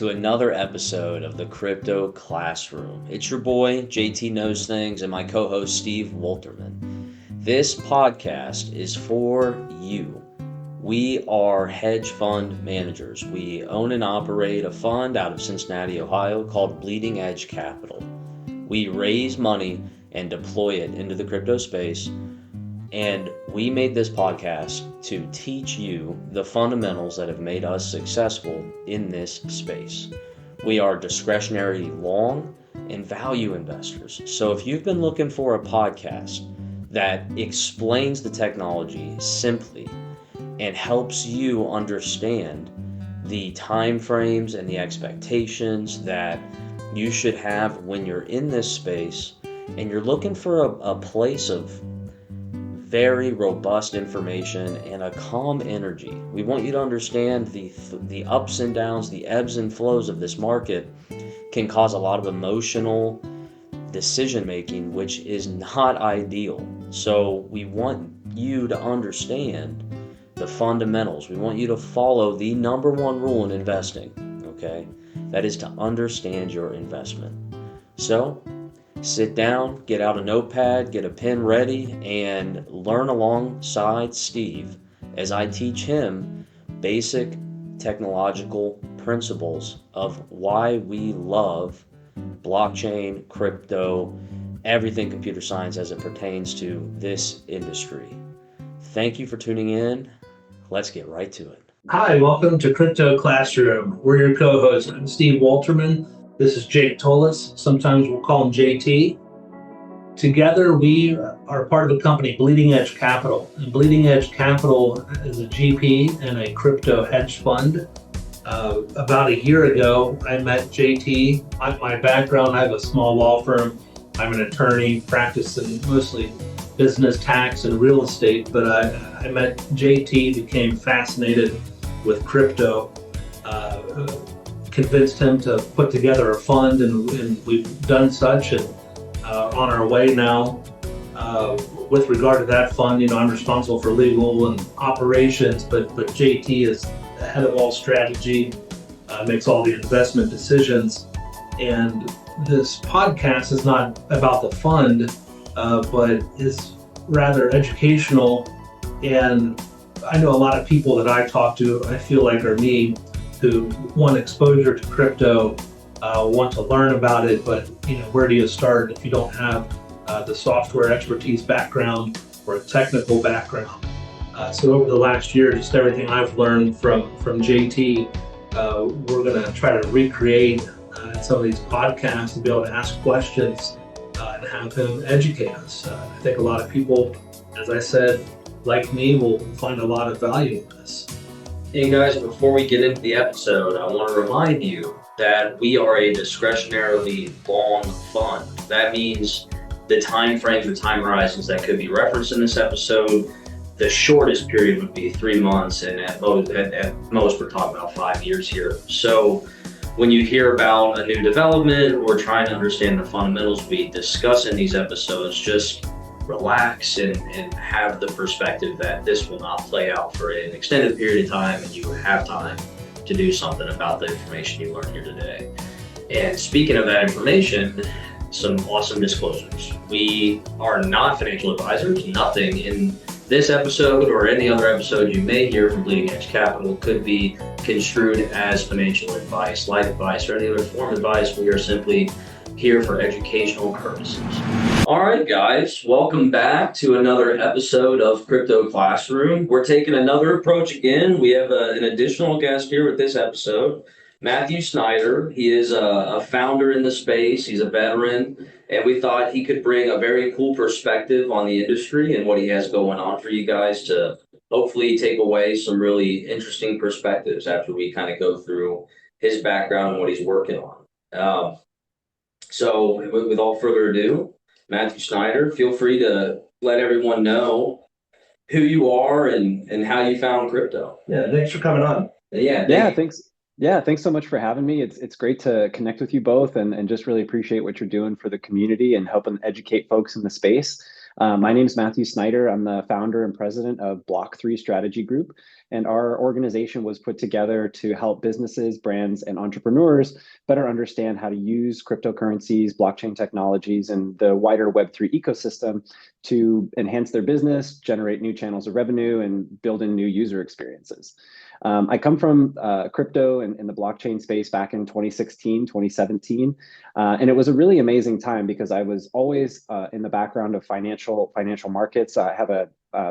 to another episode of the Crypto Classroom. It's your boy, JT Knows Things, and my co host, Steve Wolterman. This podcast is for you. We are hedge fund managers. We own and operate a fund out of Cincinnati, Ohio called Bleeding Edge Capital. We raise money and deploy it into the crypto space. And we made this podcast to teach you the fundamentals that have made us successful in this space. We are discretionary long and value investors. So if you've been looking for a podcast that explains the technology simply and helps you understand the time frames and the expectations that you should have when you're in this space, and you're looking for a place of very robust information and a calm energy. We want you to understand the ups and downs, the ebbs and flows of this market can cause a lot of emotional decision making, which is not ideal. So we want you to understand the fundamentals. We want you to follow the number one rule in investing, okay? That is to understand your investment. So sit down, get out a notepad, get a pen ready, and learn alongside Steve as I teach him basic technological principles of why we love blockchain, crypto, everything computer science as it pertains to this industry. Thank you for tuning in. Let's get right to it. Hi, welcome to Crypto Classroom. We're your co-hosts. I'm Steve Wolterman. This is Jake Tolis. Sometimes we'll call him JT. Together, we are part of a company, Bleeding Edge Capital. And Bleeding Edge Capital is a GP and a crypto hedge fund. About a year ago, I met JT. My background, I have a small law firm. I'm an attorney, practicing mostly business tax and real estate, but I met JT, became fascinated with crypto, convinced him to put together a fund, and we've done such, and on our way now. With regard to that fund, I'm responsible for legal and operations, but JT is the head of all strategy, makes all the investment decisions. And this podcast is not about the fund, but is rather educational. And I know a lot of people that I talk to, I feel like are me, who want exposure to crypto, want to learn about it, but where do you start if you don't have the software expertise background or a technical background? So over the last year, just everything I've learned from JT, we're going to try to recreate some of these podcasts and be able to ask questions and have him educate us. I think a lot of people, as I said, like me, will find a lot of value in this. Hey guys, before we get into the episode, I want to remind you that we are a discretionarily long fund. That means the time frames or time horizons that could be referenced in this episode, the shortest period would be 3 months, and at most we're talking about 5 years here. So when you hear about a new development or trying to understand the fundamentals we discuss in these episodes, just relax and have the perspective that this will not play out for an extended period of time, and you have time to do something about the information you learned here today. And speaking of that information, some awesome disclosures. We are not financial advisors. Nothing in this episode or any other episode you may hear from Bleeding Edge Capital could be construed as financial advice, life advice, or any other form of advice. We are simply here for educational purposes. All right, guys, welcome back to another episode of Crypto Classroom. We're taking another approach again. We have an additional guest here with this episode, Matt Snider. He is a founder in the space. He's a veteran, and we thought he could bring a very cool perspective on the industry and what he has going on for you guys to hopefully take away some really interesting perspectives after we kind of go through his background and what he's working on. So with all further ado, Matthew Snider, feel free to let everyone know who you are and how you found crypto. Yeah, thanks for coming on. Thanks. Yeah, thanks so much for having me. It's great to connect with you both and just really appreciate what you're doing for the community and helping educate folks in the space. My name's Matthew Snider. I'm the founder and president of Block 3 Strategy Group. And our organization was put together to help businesses, brands, and entrepreneurs better understand how to use cryptocurrencies, blockchain technologies, and the wider Web3 ecosystem to enhance their business, generate new channels of revenue, and build in new user experiences. I come from crypto and in the blockchain space back in 2016, 2017. And it was a really amazing time because I was always in the background of financial markets. I have a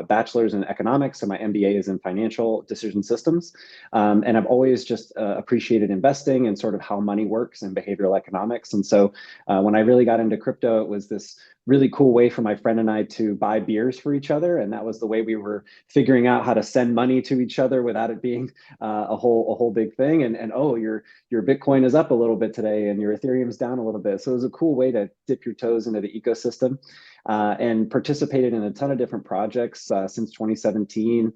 bachelor's in economics and my MBA is in financial decision systems. And I've always just appreciated investing and sort of how money works and behavioral economics. And so when I really got into crypto, it was this really cool way for my friend and I to buy beers for each other. And that was the way we were figuring out how to send money to each other without it being a whole big thing. And oh, your Bitcoin is up a little bit today and your Ethereum's down a little bit. So it was a cool way to dip your toes into the ecosystem. And participated in a ton of different projects since 2017.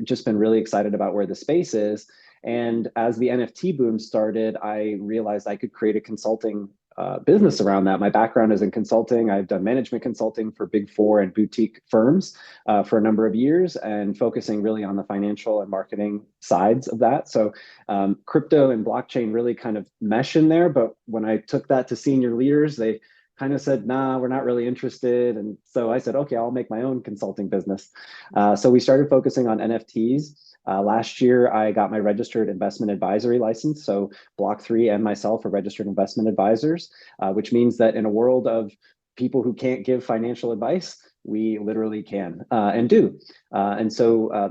Just been really excited about where the space is. And as the NFT boom started, I realized I could create a consulting business around that. My background is in consulting. I've done management consulting for Big Four and boutique firms for a number of years and focusing really on the financial and marketing sides of that. So crypto and blockchain really kind of mesh in there. But when I took that to senior leaders, they kind of said, nah, we're not really interested. And so I said, okay, I'll make my own consulting business. So we started focusing on NFTs. Last year, I got my registered investment advisory license. So Block 3 and myself are registered investment advisors, which means that in a world of people who can't give financial advice, we literally can and do. And so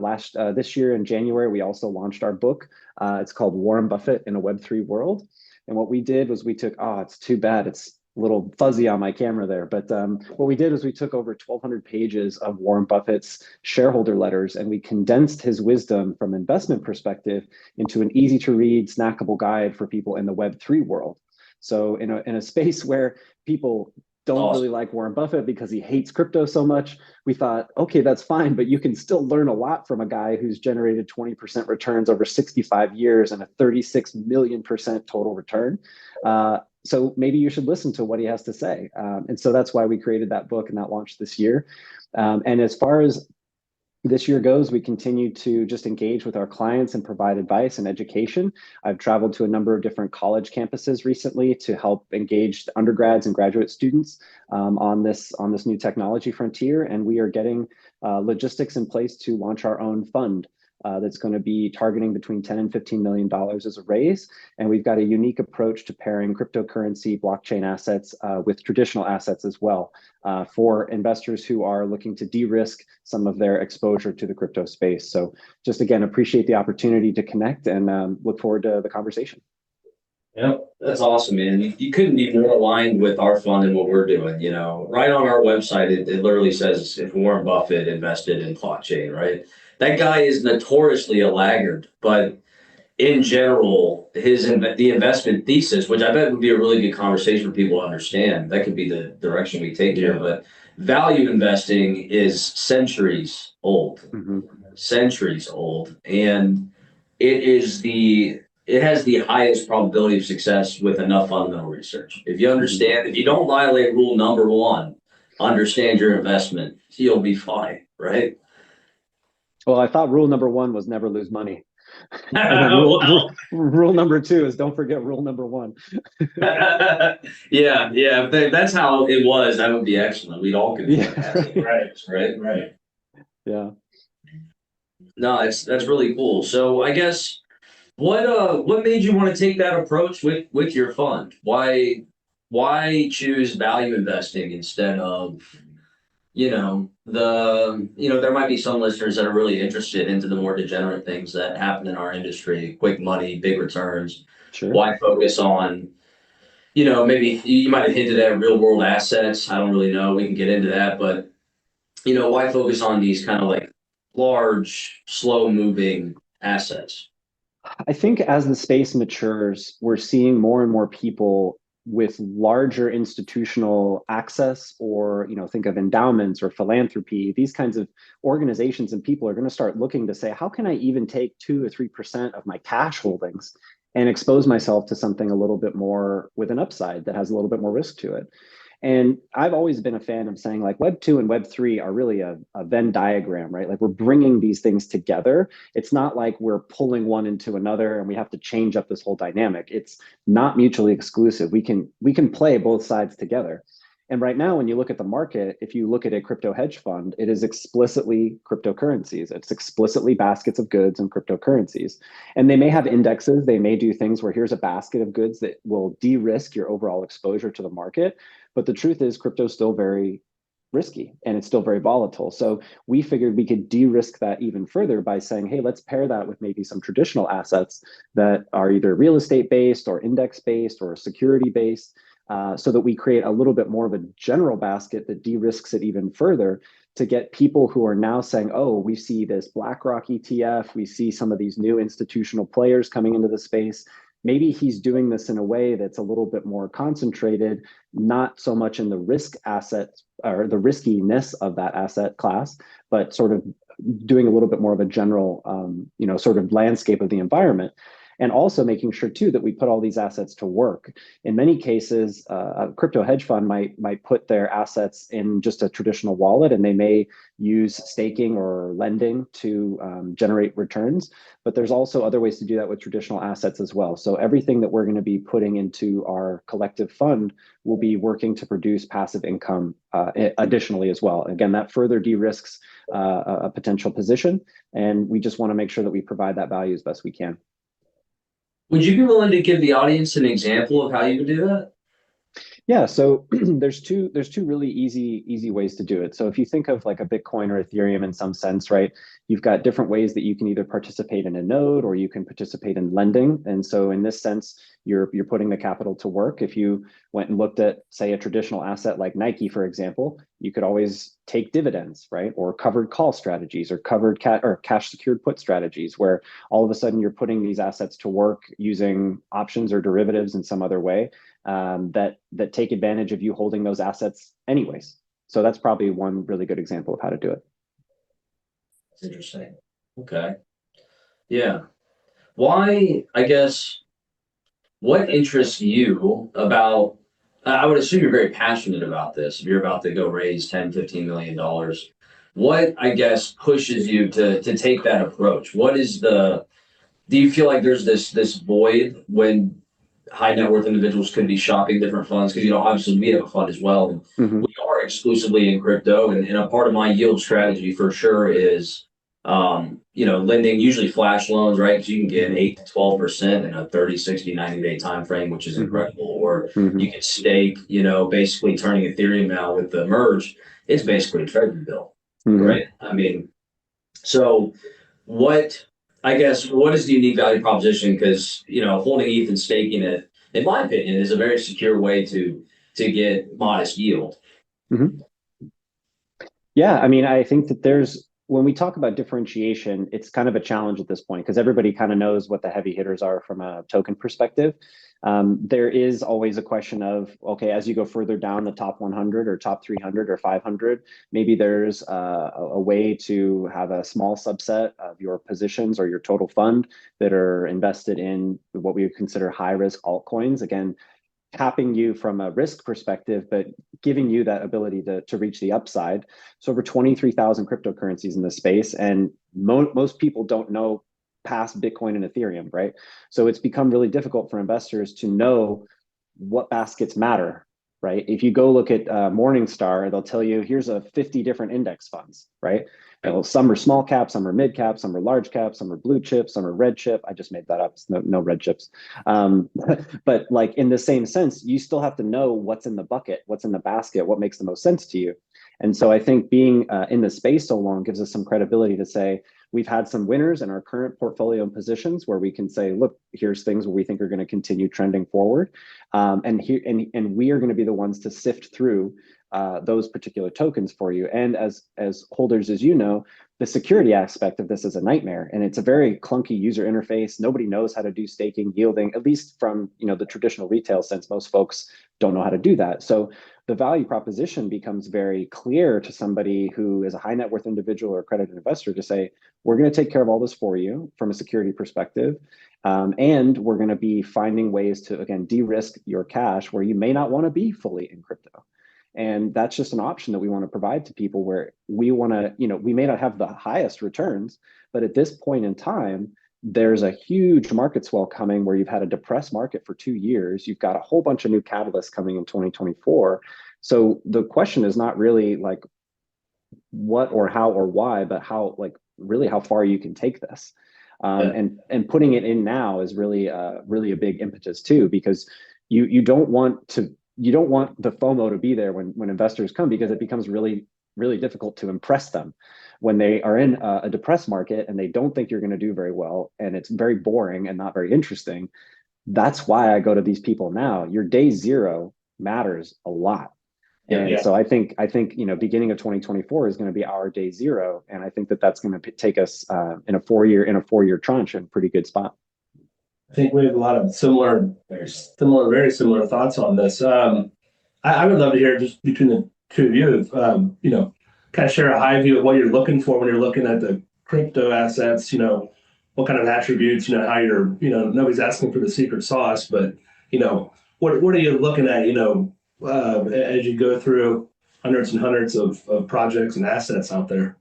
this year in January, we also launched our book. It's called Warren Buffett in a Web3 World. And what we did was it's too bad. It's a little fuzzy on my camera there. But what we did was we took over 1,200 pages of Warren Buffett's shareholder letters and we condensed his wisdom from investment perspective into an easy to read, snackable guide for people in the Web3 world. So in a space where people don't really like Warren Buffett because he hates crypto so much, we thought, okay, that's fine, but you can still learn a lot from a guy who's generated 20% returns over 65 years and a 36 million% total return. So maybe you should listen to what he has to say. And so that's why we created that book and that launched this year. And as far as this year goes, we continue to just engage with our clients and provide advice and education. I've traveled to a number of different college campuses recently to help engage undergrads and graduate students on this new technology frontier. And we are getting logistics in place to launch our own fund. That's going to be targeting between $10 and $15 million as a raise. And we've got a unique approach to pairing cryptocurrency, blockchain assets with traditional assets as well for investors who are looking to de-risk some of their exposure to the crypto space. So just again, appreciate the opportunity to connect and look forward to the conversation. Yeah, that's awesome, man. You couldn't be more aligned with our fund and what we're doing. You know, right on our website, it literally says if Warren Buffett invested in blockchain, right? That guy is notoriously a laggard, but in general, the investment thesis, which I bet would be a really good conversation for people to understand, that could be the direction we take here. But value investing is centuries old, and it has the highest probability of success with enough fundamental research. If you understand, if you don't violate rule number one, understand your investment, you'll be fine, right? Well, I thought rule number one was never lose money. And then rule number two is don't forget rule number one. yeah. If that's how it was, that would be excellent. We'd all could do that. Right. Yeah. No, that's really cool. So I guess what made you want to take that approach with your fund? Why choose value investing instead of there might be some listeners that are really interested into the more degenerate things that happen in our industry, quick money, big returns. Sure. Why focus on, maybe you might have hinted at real world assets. I don't really know. We can get into that, but why focus on these kind of like large, slow moving assets? I think as the space matures, we're seeing more and more people with larger institutional access, or think of endowments or philanthropy. These kinds of organizations and people are going to start looking to say, how can I even take 2 or 3% of my cash holdings and expose myself to something a little bit more with an upside that has a little bit more risk to it? And I've always been a fan of saying like Web 2 and Web 3 are really a Venn diagram, right? Like we're bringing these things together. It's not like we're pulling one into another and we have to change up this whole dynamic. It's not mutually exclusive. We can play both sides together. And right now, when you look at the market, if you look at a crypto hedge fund, it is explicitly cryptocurrencies. It's explicitly baskets of goods and cryptocurrencies. And they may have indexes. They may do things where here's a basket of goods that will de-risk your overall exposure to the market. But the truth is, crypto is still very risky and it's still very volatile. So we figured we could de-risk that even further by saying, hey, let's pair that with maybe some traditional assets that are either real estate based or index based or security based, so that we create a little bit more of a general basket that de-risks it even further to get people who are now saying, oh, we see this BlackRock ETF, we see some of these new institutional players coming into the space. Maybe he's doing this in a way that's a little bit more concentrated, not so much in the risk asset or the riskiness of that asset class, but sort of doing a little bit more of a general, sort of landscape of the environment. And also making sure too that we put all these assets to work. In many cases, a crypto hedge fund might put their assets in just a traditional wallet, and they may use staking or lending to generate returns. But there's also other ways to do that with traditional assets as well. So everything that we're going to be putting into our collective fund will be working to produce passive income additionally as well. Again, that further de-risks a potential position, and we just want to make sure that we provide that value as best we can. Would you be willing to give the audience an example of how you would do that? Yeah, so there's two really easy ways to do it. So if you think of like a Bitcoin or Ethereum in some sense, right? You've got different ways that you can either participate in a node or you can participate in lending. And so in this sense, you're putting the capital to work. If you went and looked at, say, a traditional asset like Nike, for example, you could always take dividends, right? Or covered call strategies or cash secured put strategies, where all of a sudden you're putting these assets to work using options or derivatives in some other way that take advantage of you holding those assets anyways. So that's probably one really good example of how to do it. That's interesting. Okay. Yeah. Why, I guess, what interests you about, I would assume you're very passionate about this. If you're about to go raise 10, $15 million, what, I guess, pushes you to take that approach? What is do you feel like there's this void when high net worth individuals could be shopping different funds? Because, obviously we have a fund as well. And Mm-hmm. we are exclusively in crypto. And a part of my yield strategy for sure is, lending, usually flash loans, right? Because you can get 8 to 12% in a 30, 60, 90-day time frame, which is incredible. Or Mm-hmm. you can stake, basically turning Ethereum now with the merge. It's basically a treasury bill, Mm-hmm. right? I mean, so what is the unique value proposition? Because holding ETH and staking it, in my opinion, is a very secure way to get modest yield. Mm-hmm. Yeah, I mean, I think that when we talk about differentiation, it's kind of a challenge at this point because everybody kind of knows what the heavy hitters are from a token perspective. There is always a question of, okay, as you go further down the top 100 or top 300 or 500, maybe there's a way to have a small subset of your positions or your total fund that are invested in what we would consider high risk altcoins. Again, capping you from a risk perspective, but giving you that ability to reach the upside. So over 23,000 cryptocurrencies in this space, and most people don't know past Bitcoin and Ethereum, right? So it's become really difficult for investors to know what baskets matter, right? If you go look at Morningstar, they'll tell you here's 50 different index funds, right? Some are small cap, some are mid cap, some are large cap, some are blue chip, some are red chip. I just made that up. No red chips. But like in the same sense, you still have to know what's in the bucket, what's in the basket, what makes the most sense to you. And so I think being in the space so long gives us some credibility to say we've had some winners in our current portfolio positions where we can say, look, here's things where we think are going to continue trending forward, and we are going to be the ones to sift through those particular tokens for you. And as holders, as you know, the security aspect of this is a nightmare, and it's a very clunky user interface. Nobody knows how to do staking, yielding, at least from the traditional retail sense. Most folks don't know how to do that. So the value proposition becomes very clear to somebody who is a high net worth individual or accredited investor to say, we're going to take care of all this for you from a security perspective. And we're going to be finding ways to, again, de-risk your cash where you may not want to be fully in crypto. And that's just an option that we want to provide to people where we want to, we may not have the highest returns, but at this point in time, there's a huge market swell coming where you've had a depressed market for 2 years. You've got a whole bunch of new catalysts coming in 2024. So the question is not really like what or how or why, but how, like, really how far you can take this. And putting it in now is really really a big impetus too, because you don't want the FOMO to be there when investors come, because it becomes really really difficult to impress them when they are in a depressed market and they don't think you're going to do very well and it's very boring and not very interesting. That's why I go to these people now. Your day zero matters a lot. And so I think beginning of 2024 is going to be our day zero, and I think that's going to take us in a 4-year tranche in a pretty good spot. I think we have a lot of very similar thoughts on this. I would love to hear just between the two of you, kind of share a high view of what you're looking for when you're looking at the crypto assets. What kind of attributes. How you're. Nobody's asking for the secret sauce, but what are you looking at? As you go through hundreds and hundreds of projects and assets out there.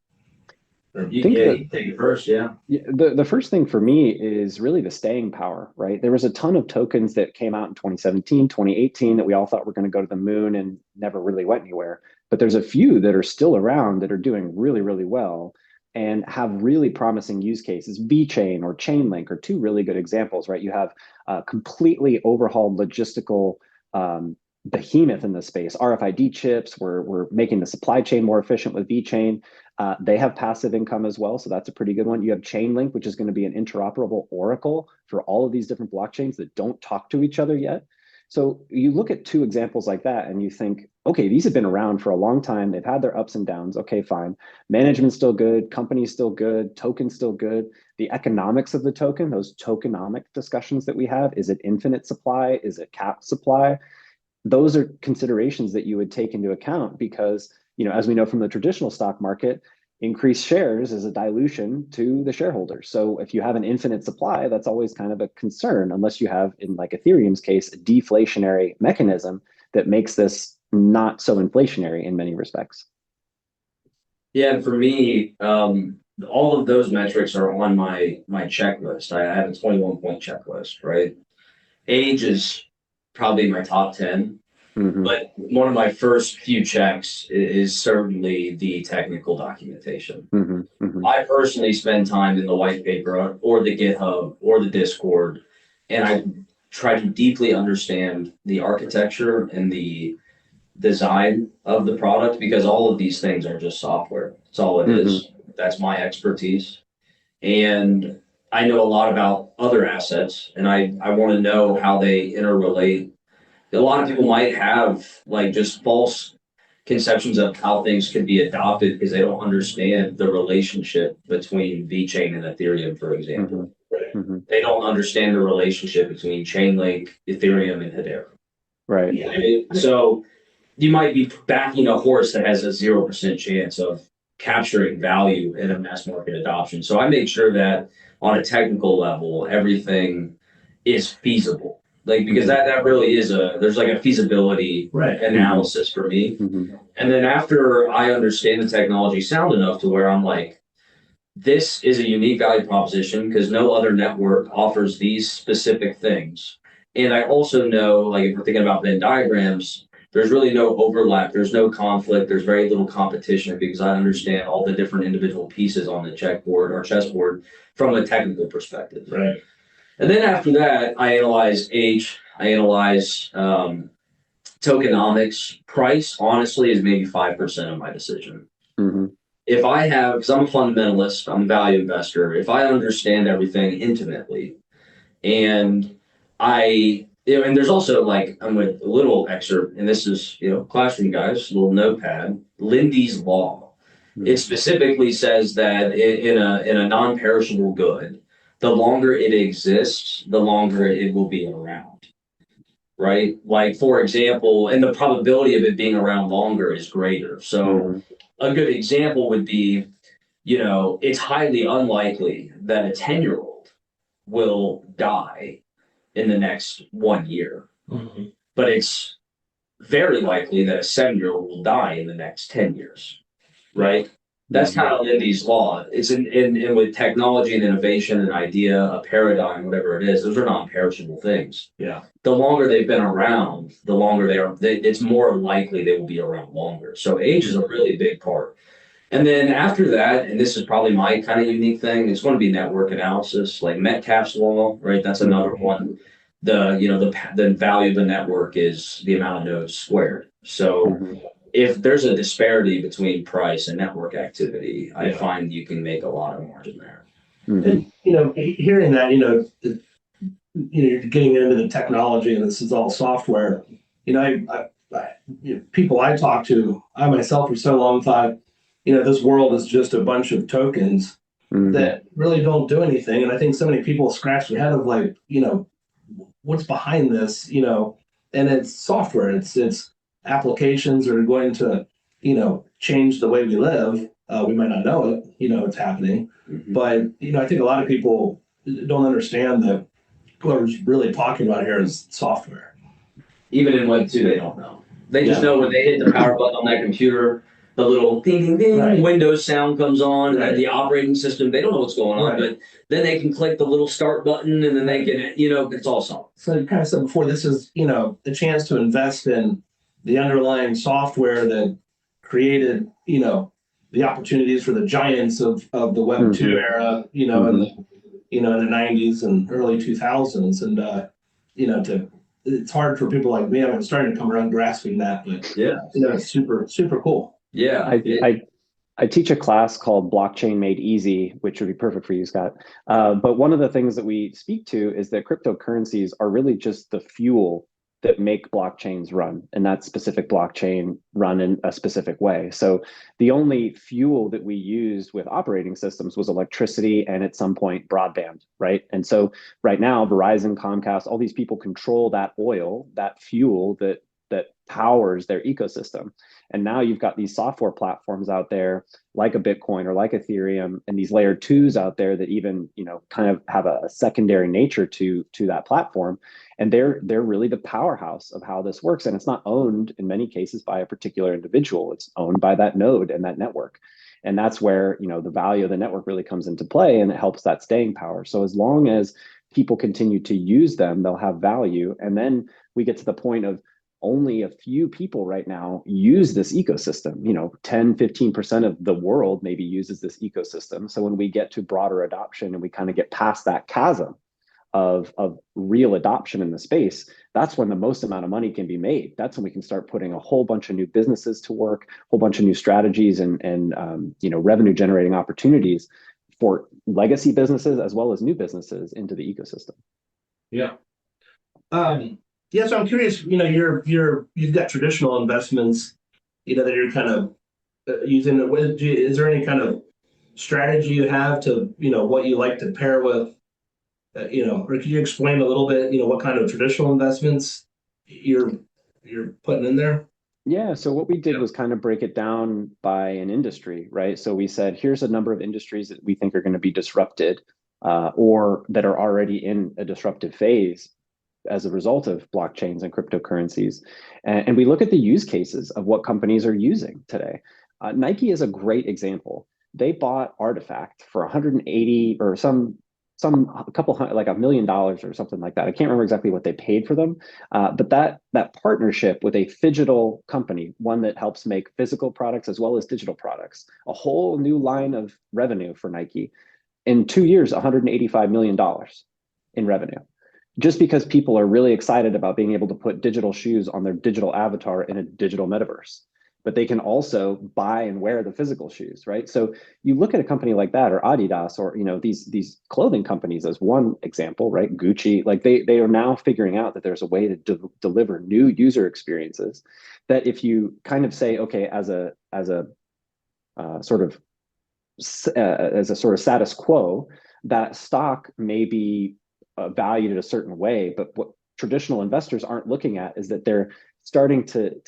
You take it first, yeah. The first thing for me is really the staying power, right? There was a ton of tokens that came out in 2017, 2018 that we all thought were going to go to the moon and never really went anywhere. But there's a few that are still around that are doing really, really well and have really promising use cases. VeChain or Chainlink are two really good examples, right? You have completely overhauled logistical behemoth in the space. RFID chips, we're making the supply chain more efficient with VeChain. They have passive income as well, so that's a pretty good one. You have Chainlink, which is going to be an interoperable oracle for all of these different blockchains that don't talk to each other yet. So you look at two examples like that and you think, okay, these have been around for a long time. They've had their ups and downs. Okay, fine. Management's still good. Company's still good. Token's still good. The economics of the token, those tokenomic discussions that we have, is it infinite supply? Is it capped supply? Those are considerations that you would take into account because, as we know from the traditional stock market, increased shares is a dilution to the shareholders. So if you have an infinite supply, that's always kind of a concern, unless you have, in like Ethereum's case, a deflationary mechanism that makes this not so inflationary in many respects. Yeah, and for me, all of those metrics are on my checklist. I have a 21-point checklist, right? Age is probably my top 10. Mm-hmm. But one of my first few checks is certainly the technical documentation. Mm-hmm. Mm-hmm. I personally spend time in the white paper or the GitHub or the Discord, and I try to deeply understand the architecture and the design of the product, because all of these things are just software. That's all it is. That's my expertise. And I know a lot about other assets, and I want to know how they interrelate. A lot of people might have just false conceptions of how things could be adopted because they don't understand the relationship between VeChain and Ethereum, for example. Mm-hmm. Mm-hmm. They don't understand the relationship between Chainlink, Ethereum, and Hedera. Right. Right? So you might be backing a horse that has a 0% chance of capturing value in a mass market adoption. So I make sure that on a technical level, everything is feasible. Because that really is there's a feasibility analysis for me. Mm-hmm. And then after I understand the technology sound enough to where I'm like, this is a unique value proposition because no other network offers these specific things. And I also know, if we're thinking about Venn diagrams, there's really no overlap. There's no conflict. There's very little competition because I understand all the different individual pieces on the chessboard from a technical perspective. Right. And then after that, I analyze age, I analyze tokenomics. Price, honestly, is maybe 5% of my decision. Mm-hmm. If I have, because I'm a fundamentalist, I'm a value investor, if I understand everything intimately, and and there's also I'm with a little excerpt, and this is, classroom guys, a little notepad, Lindy's Law. Mm-hmm. It specifically says that in a non-perishable good, the longer it exists, the longer it will be around, right? For example, and the probability of it being around longer is greater. So a good example would be, it's highly unlikely that a 10-year-old will die in the next 1 year. Mm-hmm. But it's very likely that a 7-year-old will die in the next 10 years, right? That's kind of Lindy's law. It's in with technology and innovation, an idea, a paradigm, whatever it is. Those are non-perishable things. Yeah. The longer they've been around, the longer it's more likely they will be around longer. So age is a really big part. And then after that, and this is probably my kind of unique thing, it's going to be network analysis, like Metcalfe's law, right? That's another one. The value of the network is the amount of nodes squared. So if there's a disparity between price and network activity, I find you can make a lot of margin there. And hearing that, you're getting into the technology, and this is all software. People I talk to, I myself for so long thought, this world is just a bunch of tokens that really don't do anything. And I think so many people scratch their head of like, what's behind this, and it's software. It's applications are going to, change the way we live. We might not know it, it's happening. But, I think a lot of people don't understand that what we're really talking about here is software. Even in Web 2, they don't know. They just know when they hit the power button on that computer, the little ding, ding, ding, Windows sound comes on, and the operating system, they don't know what's going on, but then they can click the little start button, and then they can, it's all solved. So you kind of said before, this is, the chance to invest in the underlying software that created, the opportunities for the giants of the Web 2 era, in the 90s and early 2000s. And, it's hard for people like me. I'm starting to come around grasping that, but it's super, super cool. Yeah. I teach a class called Blockchain Made Easy, which would be perfect for you, Scott. But one of the things that we speak to is that cryptocurrencies are really just the fuel that make blockchains run, and that specific blockchain run in a specific way. So the only fuel that we used with operating systems was electricity and at some point broadband, right? And so right now, Verizon, Comcast, all these people control that oil, that fuel that powers their ecosystem. And now you've got these software platforms out there like a Bitcoin or like Ethereum, and these layer twos out there that even, kind of have a secondary nature to that platform. And they're really the powerhouse of how this works. And it's not owned in many cases by a particular individual. It's owned by that node and that network. And that's where, the value of the network really comes into play, and it helps that staying power. So as long as people continue to use them, they'll have value. And then we get to the point of only a few people right now use this ecosystem. 10, 15% of the world maybe uses this ecosystem. So when we get to broader adoption and we kind of get past that chasm of real adoption in the space, that's when the most amount of money can be made. That's when we can start putting a whole bunch of new businesses to work, a whole bunch of new strategies and revenue generating opportunities for legacy businesses as well as new businesses into the ecosystem. Yeah. So I'm curious, you've got traditional investments, that you're kind of using. Is there any kind of strategy you have to, what you like to pair with, or can you explain a little bit, what kind of traditional investments you're putting in there? Yeah, so what we did was kind of break it down by an industry, right? So we said, here's a number of industries that we think are going to be disrupted or that are already in a disruptive phase as a result of blockchains and cryptocurrencies. And we look at the use cases of what companies are using today. Nike is a great example. They bought Artifact for 180 or a couple hundred, like $1 million or something like that. I can't remember exactly what they paid for them, but that partnership with a phygital company, one that helps make physical products as well as digital products, a whole new line of revenue for Nike. In 2 years, $185 million in revenue. Just because people are really excited about being able to put digital shoes on their digital avatar in a digital metaverse, but they can also buy and wear the physical shoes, right? So you look at a company like that, or Adidas, or these clothing companies as one example, right? Gucci, like they are now figuring out that there's a way to deliver new user experiences that if you kind of say, okay, as a sort of status quo, that stock may be valued in a certain way, but what traditional investors aren't looking at is that they're starting to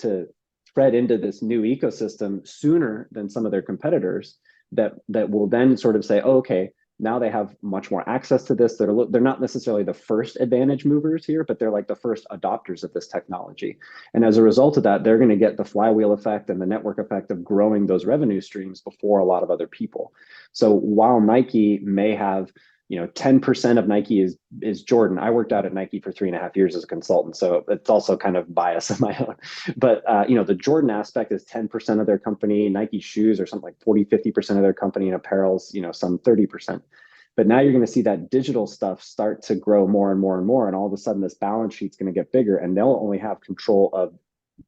tread into this new ecosystem sooner than some of their competitors that will then sort of say, oh, okay, Now they have much more access to this. They're not necessarily the first advantage movers here, but they're like the first adopters of this technology. And as a result of that, they're going to get the flywheel effect and the network effect of growing those revenue streams before a lot of other people. So while Nike may have, 10% of Nike is Jordan. I worked out at Nike for 3.5 years as a consultant, so it's also kind of bias of my own. But the Jordan aspect is 10% of their company. Nike shoes are something like 40-50% of their company, and apparel's some 30%. But now you're going to see that digital stuff start to grow more and more and more, and all of a sudden this balance sheet's going to get bigger, and they'll only have control of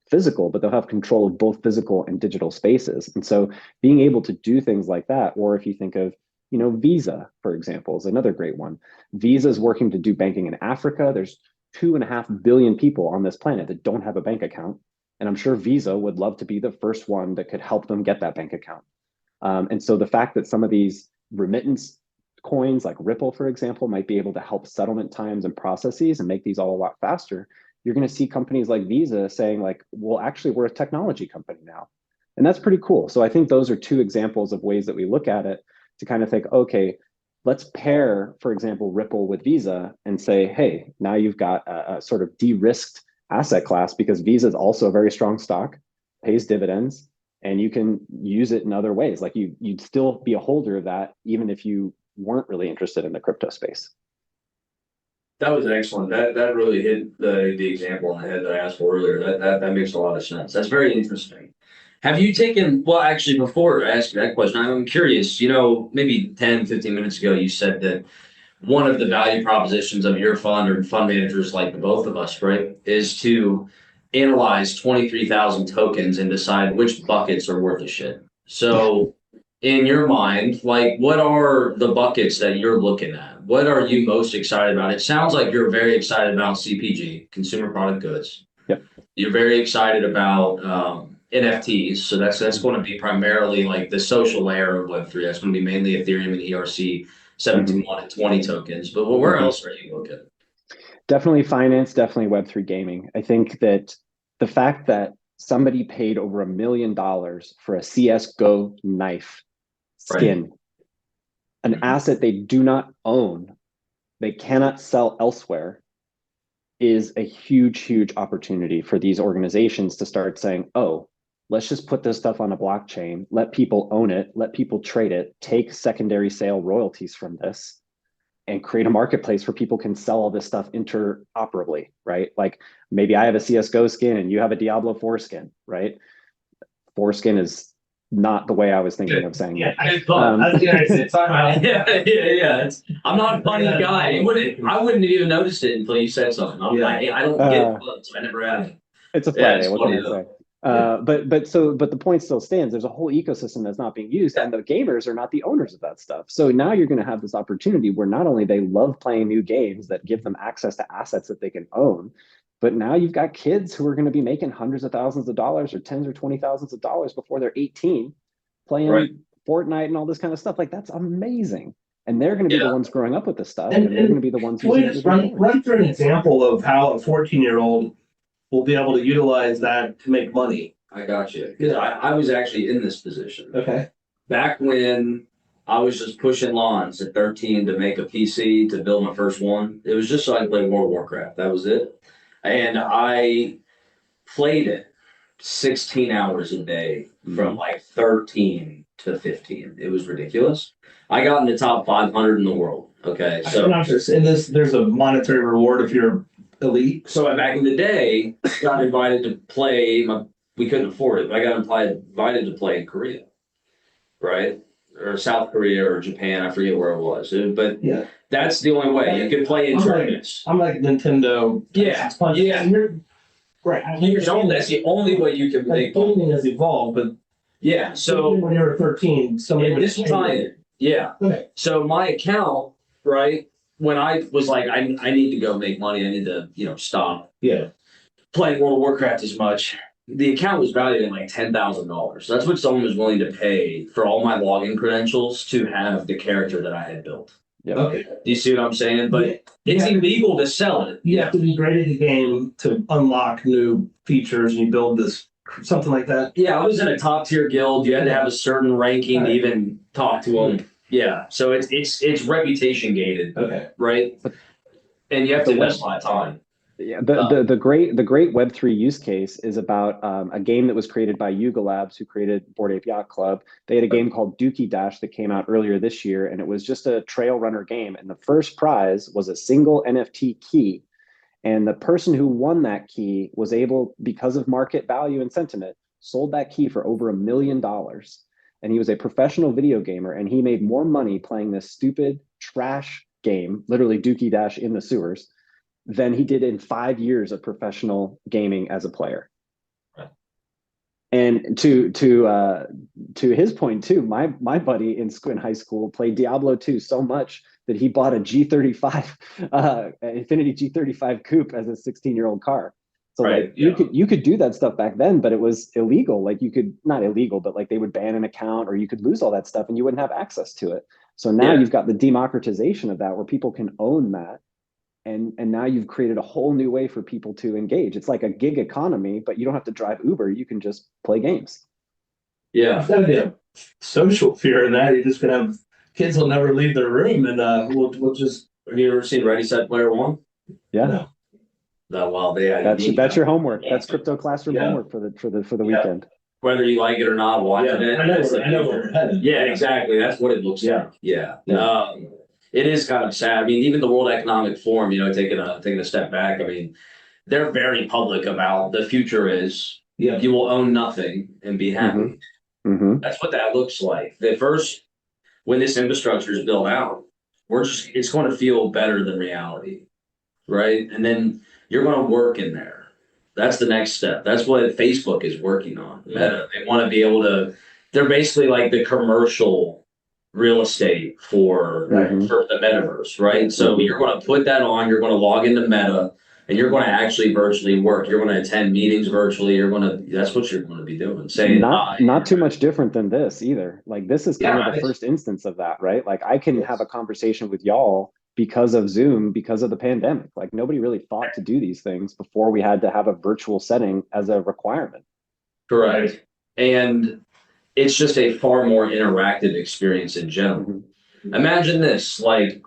physical, but they'll have control of both physical and digital spaces. And so being able to do things like that, or if you think of Visa, for example, is another great one. Visa is working to do banking in Africa. There's 2.5 billion people on this planet that don't have a bank account. And I'm sure Visa would love to be the first one that could help them get that bank account. And so the fact that some of these remittance coins like Ripple, for example, might be able to help settlement times and processes and make these all a lot faster, you're going to see companies like Visa saying like, well, actually, we're a technology company now. And that's pretty cool. So I think those are two examples of ways that we look at it to kind of think, okay, let's pair, for example, Ripple with Visa and say, hey, now you've got a sort of de-risked asset class because Visa is also a very strong stock, pays dividends, and you can use it in other ways. Like you'd still be a holder of that, even if you weren't really interested in the crypto space. That was excellent. That really hit the example on the head that I asked for earlier. That makes a lot of sense. That's very interesting. Have you taken, well, actually, before I ask you that question, I'm curious, maybe 10, 15 minutes ago, you said that one of the value propositions of your fund or fund managers like the both of us, right, is to analyze 23,000 tokens and decide which buckets are worth a shit. So in your mind, like, what are the buckets that you're looking at? What are you most excited about? It sounds like you're very excited about CPG, consumer product goods. Yep. You're very excited about NFTs. So that's going to be primarily like the social layer of Web3. That's going to be mainly Ethereum and ERC 17 and 20 tokens. But where else are you looking? Definitely finance, definitely Web3 gaming. I think that the fact that somebody paid over $1 million for a CSGO knife skin, an asset they do not own, they cannot sell elsewhere, is a huge, huge opportunity for these organizations to start saying, oh, let's just put this stuff on a blockchain, let people own it, let people trade it, take secondary sale royalties from this, and create a marketplace where people can sell all this stuff interoperably, right? Like maybe I have a CSGO skin and you have a Diablo 4 skin, right? Foreskin is not the way I was thinking of saying it. I I'm not a funny guy. I wouldn't have even noticed it until you said something. I don't get bugs. I never have. It's a Friday. What can I say? But the point still stands. There's a whole ecosystem that's not being used, and the gamers are not the owners of that stuff. So now you're going to have this opportunity where not only they love playing new games that give them access to assets that they can own, but now you've got kids who are going to be making hundreds of thousands of dollars or tens or 20 thousands of dollars before they're 18, playing Fortnite and all this kind of stuff. Like that's amazing. And they're going to be the ones growing up with this stuff, and they're going to be the ones who run through an example of how a 14-year-old will be able to utilize that to make money. I got you. Because I was actually in this position. Okay. Back when I was just pushing lawns at 13 to make a PC to build my first one. It was just so I could play World of Warcraft. That was it. And I played it 16 hours a day from like 13 to 15. It was ridiculous. I got in the top 500 in the world. Okay. So in this, there's a monetary reward if you're elite. So back in the day, got invited to play. We couldn't afford it, but I got invited to play in Korea, right? Or South Korea or Japan. I forget where it was. But that's the only way you could play in tournaments. I'm like Nintendo. Yeah. Right. That's the only way you can make gaming has evolved, but so when you were 13, somebody this time, Okay. So my account, right? When I was like, I need to go make money. I need to, stop. Playing World of Warcraft as much. The account was valued at like $10,000. That's what someone was willing to pay for all my login credentials to have the character that I had built. Okay. Do you see what I'm saying? But it's illegal to sell it. You have to be great at the game to unlock new features, and you build this something like that. Yeah, I was in a top tier guild. You had to have a certain ranking to even talk to them. Yeah. So it's reputation gated, Okay. right? And you have The to web, invest a lot of time. yeah, Uh, the great Web3 use case is about a game that was created by Yuga Labs, who created Bored Ape Yacht Club. They had a game called Dookie Dash that came out earlier this year, and it was just a trail runner game. And the first prize was a single NFT key. And the person who won that key was able, because of market value and sentiment, sold that key for over $1 million. And he was a professional video gamer, and he made more money playing this stupid trash game, literally Dookie Dash in the sewers, than he did in 5 years of professional gaming as a player. And to his point too, my buddy in high school played Diablo 2 so much that he bought a G35 Infinity G35 coupe as a 16-year-old car. So right. like you could do that stuff back then, but it was illegal. Like you could, not illegal, but like they would ban an account or you could lose all that stuff and you wouldn't have access to it. So now Yeah. you've got the democratization of that where people can own that, and now you've created a whole new way for people to engage. It's like a gig economy, but you don't have to drive Uber. You can just play games. Yeah. Instead of the social fear in that, you're just gonna have kids will never leave their room, and we'll just. Have you ever seen Ready Set Player One? Yeah. No. No, well, they That's your homework. That's crypto classroom Yeah. homework for the Yeah. weekend. Whether you like it or not, watching it. I know where we're headed. Yeah, exactly. That's what it looks Yeah. like. Yeah. Yeah. It is kind of sad. I mean, even the World Economic Forum, taking a step back. I mean, they're very public about the future is Yeah. you will own nothing and be happy. Mm-hmm. That's what that looks like. At first, when this infrastructure is built out, it's going to feel better than reality, right? And then you're going to work in there. That's the next step. That's what Facebook is working on. Meta. They want to be able to. They're basically like the commercial real estate for the metaverse, right? So you're going to put that on. You're going to log into Meta, and you're going to actually virtually work. You're going to attend meetings virtually. That's what you're going to be doing. Saying Not too much different than this either. Like this is kind of the it's- first instance of that, right? Like I can have a conversation with y'all because of Zoom, because of the pandemic. Like nobody really thought to do these things before we had to have a virtual setting as a requirement. Correct. And it's just a far more interactive experience in general. Imagine this, like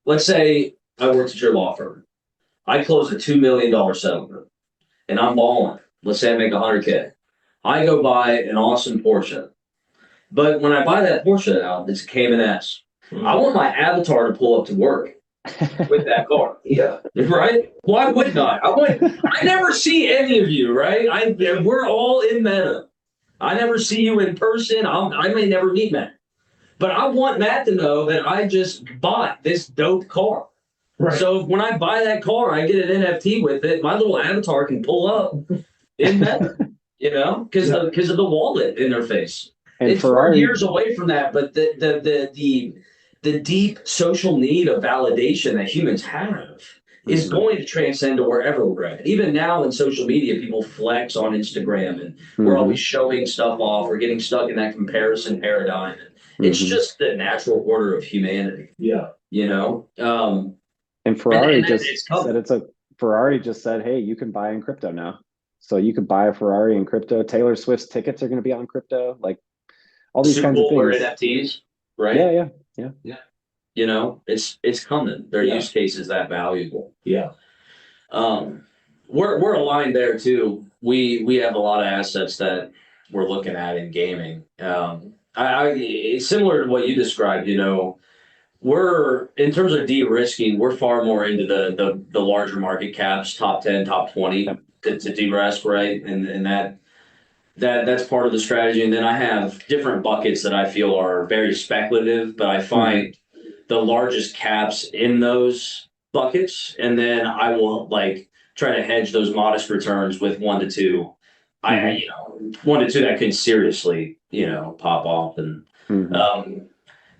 let's say I worked at your law firm. I close a $2 million settlement and I'm balling. Let's say I make $100K. I go buy an awesome Porsche. But when I buy that Porsche out, it's a Cayman S. I want my avatar to pull up to work with that car. Yeah. Right? Why wouldn't I? I never see any of you, right? We're all in Meta. I never see you in person. I may never meet Matt. But I want Matt to know that I just bought this dope car. Right. So when I buy that car, I get an NFT with it. My little avatar can pull up in Meta, because of the wallet interface. And it's Ferrari, 4 years away from that, but the deep social need of validation that humans have is going to transcend to wherever we're at. Even now in social media, people flex on Instagram and we're always showing stuff off. We're getting stuck in that comparison paradigm. It's just the natural order of humanity. Yeah. And Ferrari Ferrari just said, hey, you can buy in crypto now. So you could buy a Ferrari in crypto. Taylor Swift's tickets are going to be on crypto. Like all these kinds of things. NFTs, right? Yeah. It's coming. Their use case is that valuable. Yeah. We're aligned there too. We have a lot of assets that we're looking at in gaming. It's similar to what you described. We're in terms of de-risking, we're far more into the larger market caps, top 10, top 20 to de-risk, right? And that's part of the strategy. And then I have different buckets that I feel are very speculative, but I find the largest caps in those buckets, and then I will try to hedge those modest returns with 1 to 2. 1 to 2 that can seriously pop off. And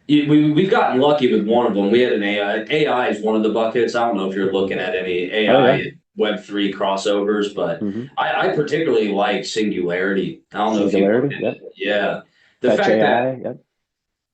we've gotten lucky with one of them. We had an AI. AI is one of the buckets. I don't know if you're looking at any AI Web3 crossovers, but I particularly like Singularity. I don't know if you yeah. The fact that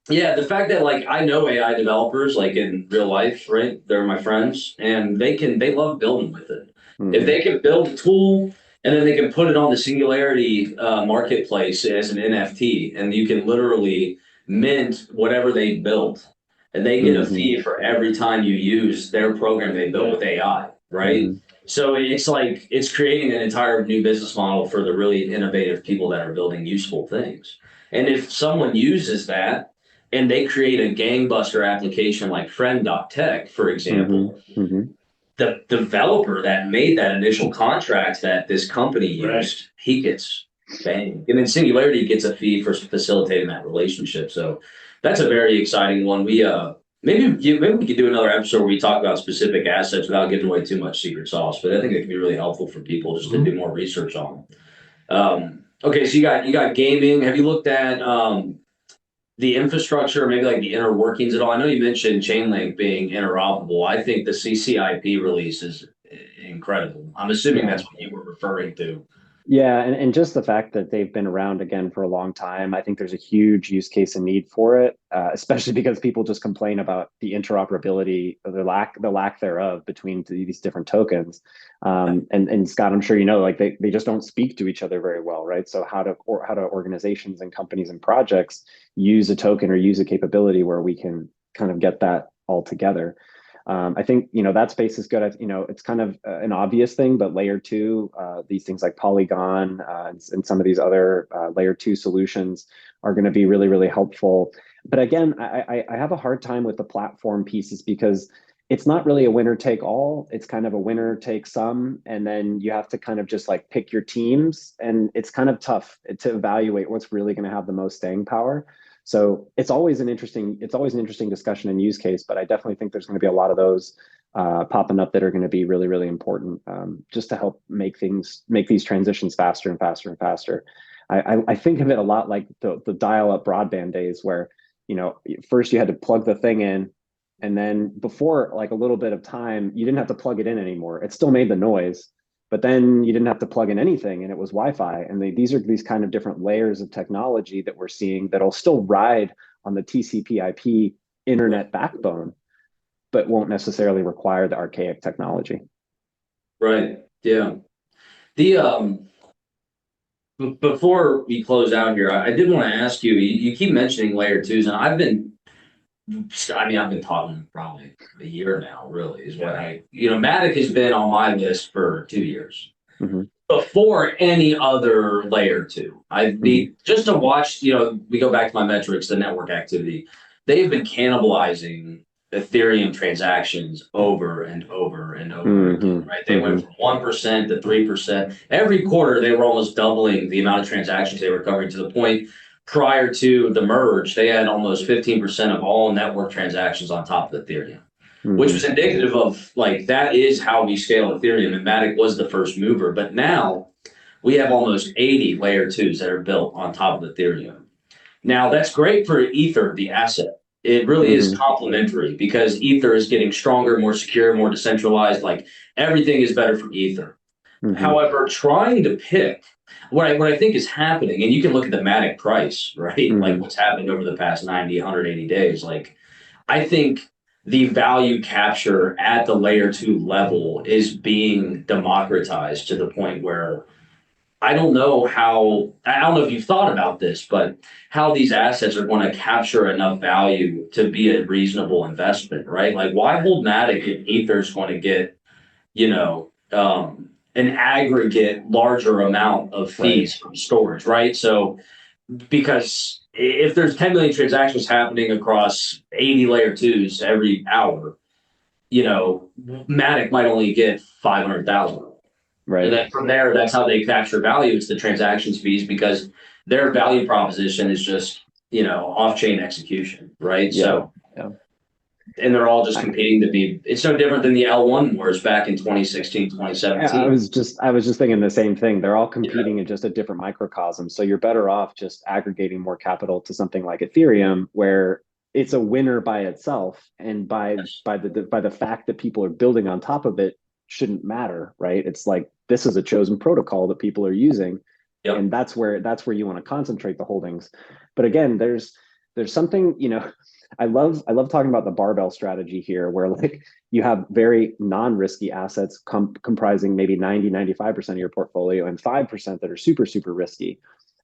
the fact that I know AI developers in real life, right? They're my friends, and they love building with it. If they can build a tool and then they can put it on the Singularity marketplace as an NFT, and you can literally mint whatever they built, and they get a fee for every time you use their program they built with AI, right? So it's like it's creating an entire new business model for the really innovative people that are building useful things. And if someone uses that and they create a gangbuster application like friend.tech, for example, the developer that made that initial contract that this company used, he gets bang. And then Singularity gets a fee for facilitating that relationship. So that's a very exciting one. Maybe we could do another episode where we talk about specific assets without giving away too much secret sauce. But I think it can be really helpful for people just to do more research on them. Okay, so you got gaming. Have you looked at the infrastructure, maybe like the inner workings at all? I know you mentioned Chainlink being interoperable. I think the CCIP release is incredible. I'm assuming that's what you were referring to. Yeah, and just the fact that they've been around again for a long time, I think there's a huge use case and need for it, especially because people just complain about the interoperability, or the lack thereof between these different tokens. And Scott, I'm sure you know, like they just don't speak to each other very well, right? So how do organizations and companies and projects use a token or use a capability where we can kind of get that all together? I think, that space is good. It's kind of an obvious thing, but layer two, these things like Polygon and some of these other layer two solutions are going to be really, really helpful. But again, I have a hard time with the platform pieces because it's not really a winner take all. It's kind of a winner take some. And then you have to kind of just like pick your teams. And it's kind of tough to evaluate what's really going to have the most staying power. So it's always an interesting discussion and use case, but I definitely think there's going to be a lot of those popping up that are going to be really, really important, just to help make these transitions faster and faster and faster. I think of it a lot like the dial-up broadband days where, first you had to plug the thing in, and then before like a little bit of time, you didn't have to plug it in anymore. It still made the noise, but then you didn't have to plug in anything and it was Wi-Fi. And these are these kind of different layers of technology that we're seeing that'll still ride on the TCP/IP internet backbone, but won't necessarily require the archaic technology. Right. Yeah. The before we close out here, I did want to ask you. You keep mentioning layer twos, and I've been talking probably a year now. Really, is what Matic has been on my list for 2 years. Before any other layer two. Just to watch, we go back to my metrics, the network activity. They've been cannibalizing Ethereum transactions over and over and over again, right? They went from 1% to 3%. Every quarter, they were almost doubling the amount of transactions they were covering, to the point prior to the merge, they had almost 15% of all network transactions on top of Ethereum. Which was indicative of like that is how we scale Ethereum, and Matic was the first mover. But now we have almost 80 layer twos that are built on top of Ethereum. Now that's great for Ether, the asset. It really is complementary because Ether is getting stronger, more secure, more decentralized. Like everything is better for Ether. However, trying to pick what I think is happening, and you can look at the Matic price, right? Like what's happened over the past 90, 180 days. Like I think the value capture at the layer two level is being democratized to the point where I don't know if you've thought about this, but how these assets are going to capture enough value to be a reasonable investment, right? Like why hold Matic if Ether's going to get, an aggregate larger amount of fees from storage, right? So because if there's 10 million transactions happening across 80 layer twos every hour, Matic might only get 500,000. Right. And then from there, that's how they capture value. It's the transactions fees because their value proposition is just, off-chain execution, right? Yeah. And they're all just competing to be, it's no different than the L1 wars back in 2016, 2017. Yeah, I was just thinking the same thing. They're all competing in just a different microcosm. So you're better off just aggregating more capital to something like Ethereum, where it's a winner by itself. And by the fact that people are building on top of it shouldn't matter, right? It's like, this is a chosen protocol that people are using. And that's where you want to concentrate the holdings. But again, there's something, I love talking about the barbell strategy here, where like you have very non-risky assets comprising maybe 90, 95% of your portfolio and 5% that are super, super risky.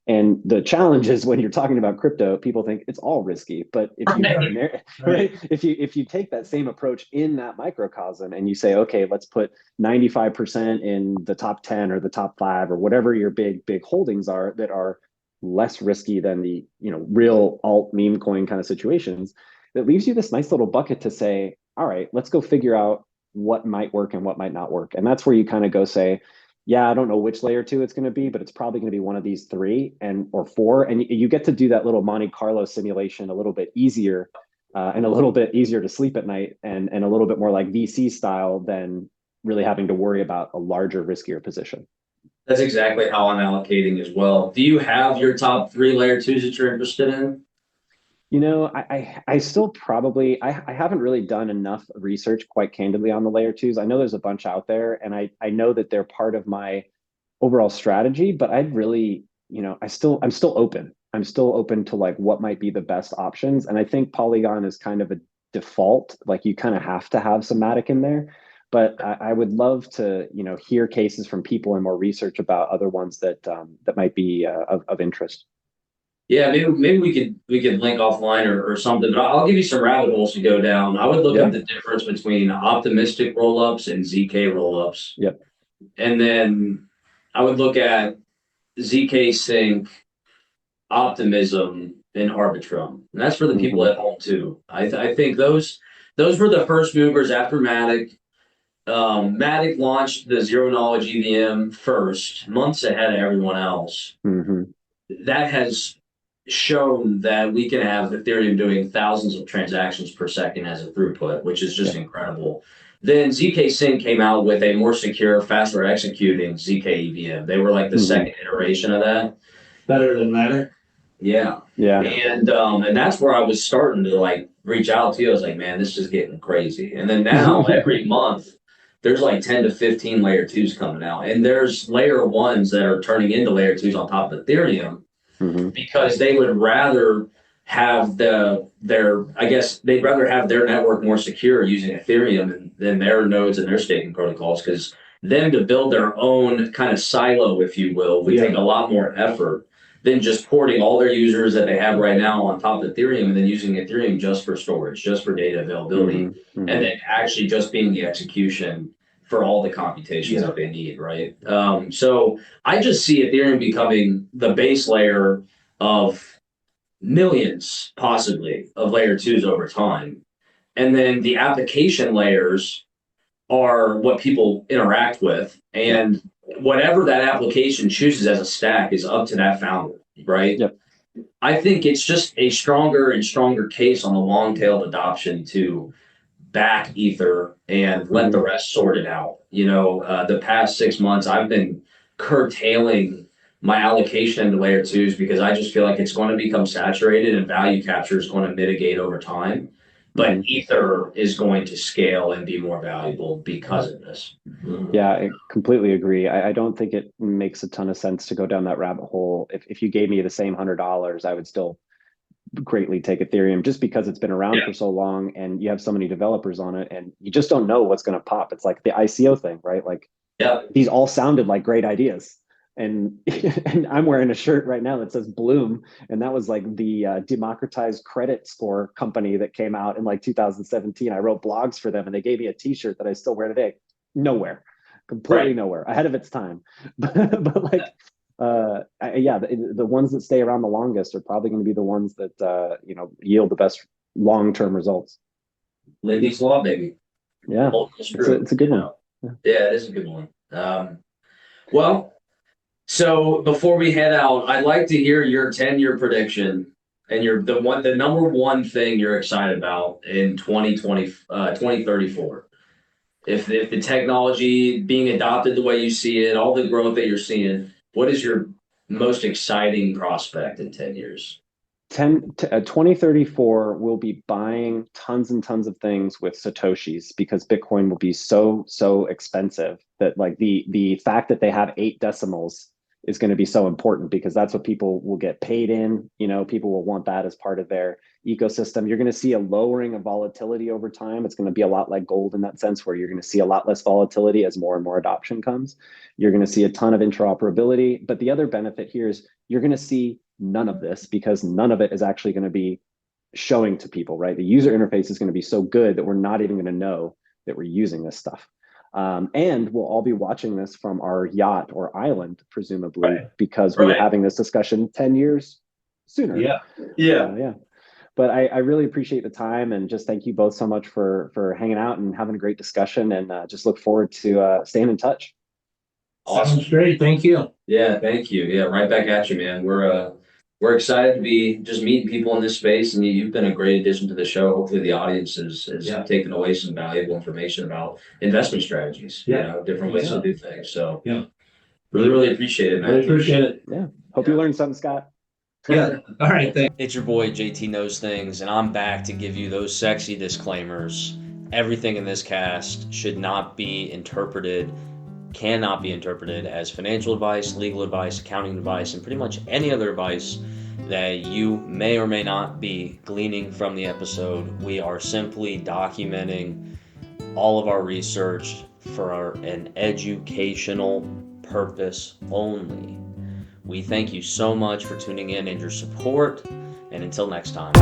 And the challenge is when you're talking about crypto, people think it's all risky. But if you right, if you take that same approach in that microcosm and you say, okay, let's put 95% in the top 10 or the top 5 or whatever your big holdings are that are less risky than the real alt meme coin kind of situations, that leaves you this nice little bucket to say, all right, let's go figure out what might work and what might not work. And that's where you kind of go say, yeah, I don't know which layer 2 it's going to be, but it's probably going to be one of these 3 or 4. And you get to do that little Monte Carlo simulation a little bit easier and a little bit easier to sleep at night and a little bit more like VC style than really having to worry about a larger, riskier position. That's exactly how I'm allocating as well. Do you have your top 3 layer 2s that you're interested in? I still probably I haven't really done enough research, quite candidly, on the layer 2s. I know there's a bunch out there, and I know that they're part of my overall strategy, but I'd really, I'm still open. I'm still open to like what might be the best options. And I think Polygon is kind of a default, like you kind of have to have some Matic in there. But I would love to, hear cases from people and more research about other ones that might be of interest. Yeah, maybe we could link offline or something, but I'll give you some rabbit holes to go down. I would look up the difference between optimistic rollups and ZK rollups. Yep. And then I would look at ZK sync, optimism, and arbitrum. And that's for the people at home too. I think those were the first movers after Matic. Matic launched the zero knowledge EVM first, months ahead of everyone else. That has shown that we can have Ethereum doing thousands of transactions per second as a throughput, which is just incredible. Then ZK Sync came out with a more secure, faster executing ZK EVM. They were like the second iteration of that. Better than Matic? Yeah. And that's where I was starting to like reach out to you. I was like, man, this is getting crazy. And then now every month there's like 10 to 15 layer 2s coming out. And there's layer 1s that are turning into layer 2s on top of Ethereum. Because they would rather have they'd rather have their network more secure using Ethereum than their nodes and their staking protocols, because them to build their own kind of silo, if you will, would take a lot more effort than just porting all their users that they have right now on top of Ethereum and then using Ethereum just for storage, just for data availability, and then actually just being the execution for all the computations that they need, right? So I just see Ethereum becoming the base layer of millions, possibly, of layer 2s over time. And then the application layers are what people interact with. And whatever that application chooses as a stack is up to that founder, right? Yep. I think it's just a stronger and stronger case on the long-tailed adoption to back Ether and let the rest sort it out. The past 6 months, I've been curtailing my allocation into layer 2s because I just feel like it's going to become saturated and value capture is going to mitigate over time. But Ether is going to scale and be more valuable because of this. Yeah, I completely agree. I don't think it makes a ton of sense to go down that rabbit hole. If you gave me the same $100, I would still greatly take Ethereum just because it's been around for so long and you have so many developers on it and you just don't know what's going to pop. It's like the ICO thing, right? Like these all sounded like great ideas. And I'm wearing a shirt right now that says Bloom. And that was like the democratized credit score company that came out in like 2017. I wrote blogs for them and they gave me a t-shirt that I still wear today. Nowhere, completely nowhere, ahead of its time. but like, the ones that stay around the longest are probably going to be the ones that yield the best long-term results. Lindy's Law, baby. Yeah, it's a good one. Yeah, it is a good one. Well, so before we head out, I'd like to hear your 10-year prediction and the number one thing you're excited about in 2034. If the technology being adopted the way you see it, all the growth that you're seeing, what is your most exciting prospect in 10 years? 2034 will be buying tons and tons of things with Satoshis because Bitcoin will be so expensive that like the fact that they have 8 decimals is going to be so important because that's what people will get paid in. People will want that as part of their ecosystem. You're going to see a lowering of volatility over time. It's going to be a lot like gold in that sense, where you're going to see a lot less volatility as more and more adoption comes. You're going to see a ton of interoperability. But the other benefit here is you're going to see none of this because none of it is actually going to be showing to people, right? The user interface is going to be so good that we're not even going to know that we're using this stuff. And we'll all be watching this from our yacht or island, presumably, because we were having this discussion 10 years sooner. Yeah. But I really appreciate the time, and just thank you both so much for hanging out and having a great discussion, and just look forward to staying in touch. Awesome. Sounds great. Thank you. Yeah, thank you. Yeah, right back at you, man. We're excited to be just meeting people in this space, and you've been a great addition to the show. Hopefully, the audience has taken away some valuable information about investment strategies. Different ways to do things. So, really appreciate it, man. Really appreciate it. Yeah. Hope you learned something, Scott. Yeah. All right. Thanks. It's your boy JT Knows Things, and I'm back to give you those sexy disclaimers. Everything in this cast cannot be interpreted as financial advice, legal advice, accounting advice, and pretty much any other advice that you may or may not be gleaning from the episode. We are simply documenting all of our research for an educational purpose only. We thank you so much for tuning in and your support, and until next time.